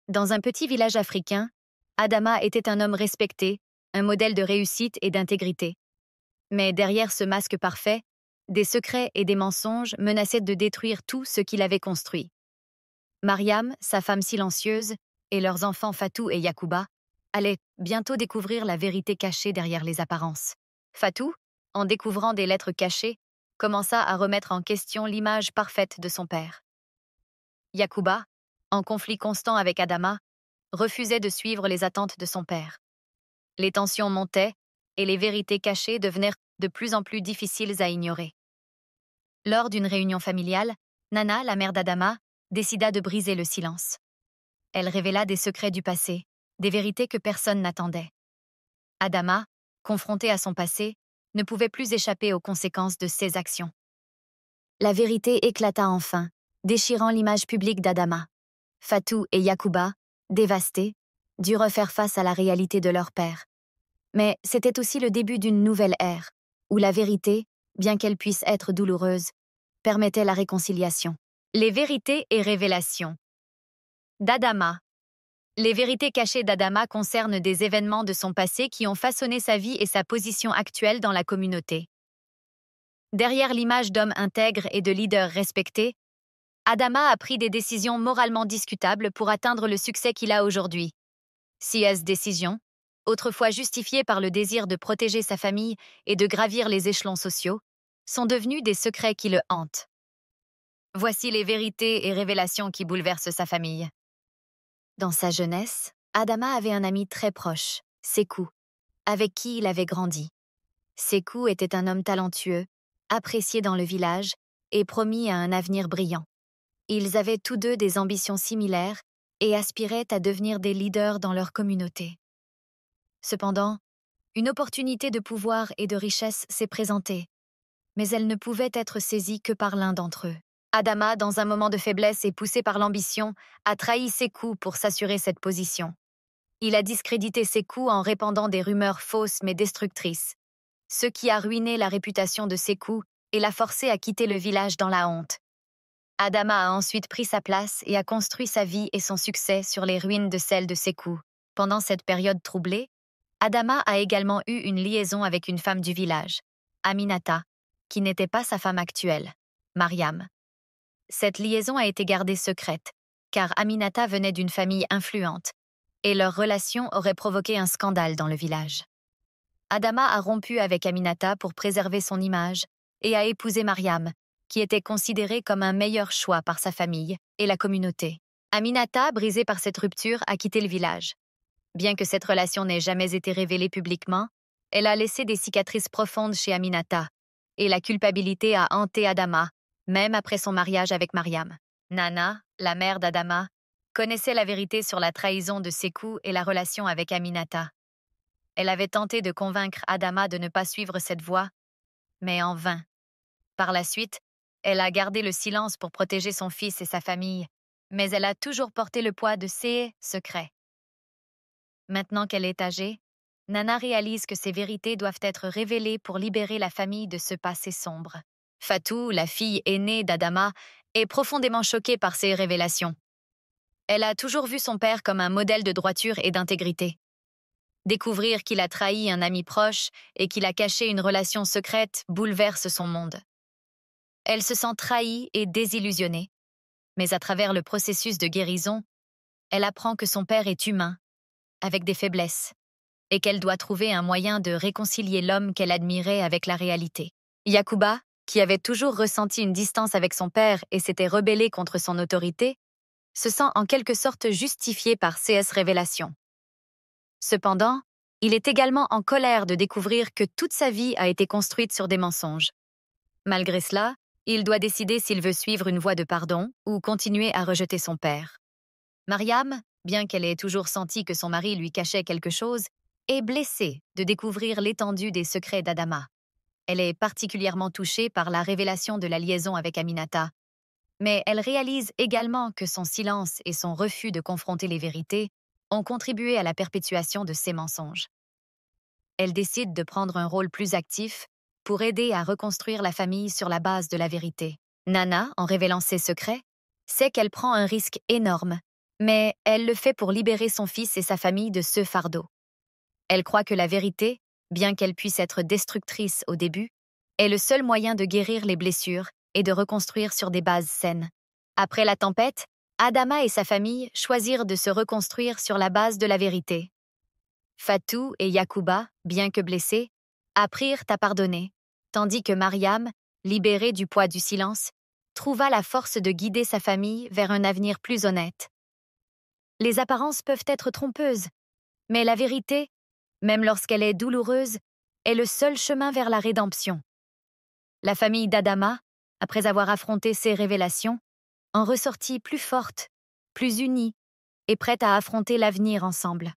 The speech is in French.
Dans un petit village africain, Adama était un homme respecté, un modèle de réussite et d'intégrité. Mais derrière ce masque parfait, des secrets et des mensonges menaçaient de détruire tout ce qu'il avait construit. Mariam, sa femme silencieuse, et leurs enfants Fatou et Yacouba allaient bientôt découvrir la vérité cachée derrière les apparences. Fatou, en découvrant des lettres cachées, commença à remettre en question l'image parfaite de son père. Yacouba, en conflit constant avec Adama, refusait de suivre les attentes de son père. Les tensions montaient et les vérités cachées devenaient de plus en plus difficiles à ignorer. Lors d'une réunion familiale, Nana, la mère d'Adama, décida de briser le silence. Elle révéla des secrets du passé, des vérités que personne n'attendait. Adama, confronté à son passé, ne pouvait plus échapper aux conséquences de ses actions. La vérité éclata enfin, déchirant l'image publique d'Adama. Fatou et Yacouba, dévastés, durent faire face à la réalité de leur père. Mais c'était aussi le début d'une nouvelle ère, où la vérité, bien qu'elle puisse être douloureuse, permettait la réconciliation. Les vérités et révélations d'Adama. Les vérités cachées d'Adama concernent des événements de son passé qui ont façonné sa vie et sa position actuelle dans la communauté. Derrière l'image d'homme intègre et de leader respecté, Adama a pris des décisions moralement discutables pour atteindre le succès qu'il a aujourd'hui. Ces décisions, autrefois justifiées par le désir de protéger sa famille et de gravir les échelons sociaux, sont devenues des secrets qui le hantent. Voici les vérités et révélations qui bouleversent sa famille. Dans sa jeunesse, Adama avait un ami très proche, Sékou, avec qui il avait grandi. Sékou était un homme talentueux, apprécié dans le village et promis à un avenir brillant. Ils avaient tous deux des ambitions similaires et aspiraient à devenir des leaders dans leur communauté. Cependant, une opportunité de pouvoir et de richesse s'est présentée, mais elle ne pouvait être saisie que par l'un d'entre eux. Adama, dans un moment de faiblesse et poussé par l'ambition, a trahi Sékou pour s'assurer cette position. Il a discrédité Sékou en répandant des rumeurs fausses mais destructrices, ce qui a ruiné la réputation de Sékou et l'a forcé à quitter le village dans la honte. Adama a ensuite pris sa place et a construit sa vie et son succès sur les ruines de celle de Sékou. Pendant cette période troublée, Adama a également eu une liaison avec une femme du village, Aminata, qui n'était pas sa femme actuelle, Mariam. Cette liaison a été gardée secrète, car Aminata venait d'une famille influente, et leur relation aurait provoqué un scandale dans le village. Adama a rompu avec Aminata pour préserver son image et a épousé Mariam, qui était considérée comme un meilleur choix par sa famille et la communauté. Aminata, brisée par cette rupture, a quitté le village. Bien que cette relation n'ait jamais été révélée publiquement, elle a laissé des cicatrices profondes chez Aminata, et la culpabilité a hanté Adama, même après son mariage avec Mariam. Nana, la mère d'Adama, connaissait la vérité sur la trahison de Sékou et la relation avec Aminata. Elle avait tenté de convaincre Adama de ne pas suivre cette voie, mais en vain. Par la suite, elle a gardé le silence pour protéger son fils et sa famille, mais elle a toujours porté le poids de ses secrets. Maintenant qu'elle est âgée, Nana réalise que ces vérités doivent être révélées pour libérer la famille de ce passé sombre. Fatou, la fille aînée d'Adama, est profondément choquée par ces révélations. Elle a toujours vu son père comme un modèle de droiture et d'intégrité. Découvrir qu'il a trahi un ami proche et qu'il a caché une relation secrète bouleverse son monde. Elle se sent trahie et désillusionnée, mais à travers le processus de guérison, elle apprend que son père est humain, avec des faiblesses, et qu'elle doit trouver un moyen de réconcilier l'homme qu'elle admirait avec la réalité. Yacouba, qui avait toujours ressenti une distance avec son père et s'était rebellé contre son autorité, se sent en quelque sorte justifié par ces révélations. Cependant, il est également en colère de découvrir que toute sa vie a été construite sur des mensonges. Malgré cela, il doit décider s'il veut suivre une voie de pardon ou continuer à rejeter son père. Mariam, bien qu'elle ait toujours senti que son mari lui cachait quelque chose, est blessée de découvrir l'étendue des secrets d'Adama. Elle est particulièrement touchée par la révélation de la liaison avec Aminata. Mais elle réalise également que son silence et son refus de confronter les vérités ont contribué à la perpétuation de ces mensonges. Elle décide de prendre un rôle plus actif pour aider à reconstruire la famille sur la base de la vérité. Nana, en révélant ses secrets, sait qu'elle prend un risque énorme, Mais elle le fait pour libérer son fils et sa famille de ce fardeau. Elle croit que la vérité, bien qu'elle puisse être destructrice au début, est le seul moyen de guérir les blessures et de reconstruire sur des bases saines. Après la tempête, Adama et sa famille choisirent de se reconstruire sur la base de la vérité. Fatou et Yacouba, bien que blessés, apprirent à pardonner, tandis que Mariam, libérée du poids du silence, trouva la force de guider sa famille vers un avenir plus honnête. Les apparences peuvent être trompeuses, mais la vérité, même lorsqu'elle est douloureuse, est le seul chemin vers la rédemption. La famille d'Adama, après avoir affronté ces révélations, en ressortit plus forte, plus unie et prête à affronter l'avenir ensemble.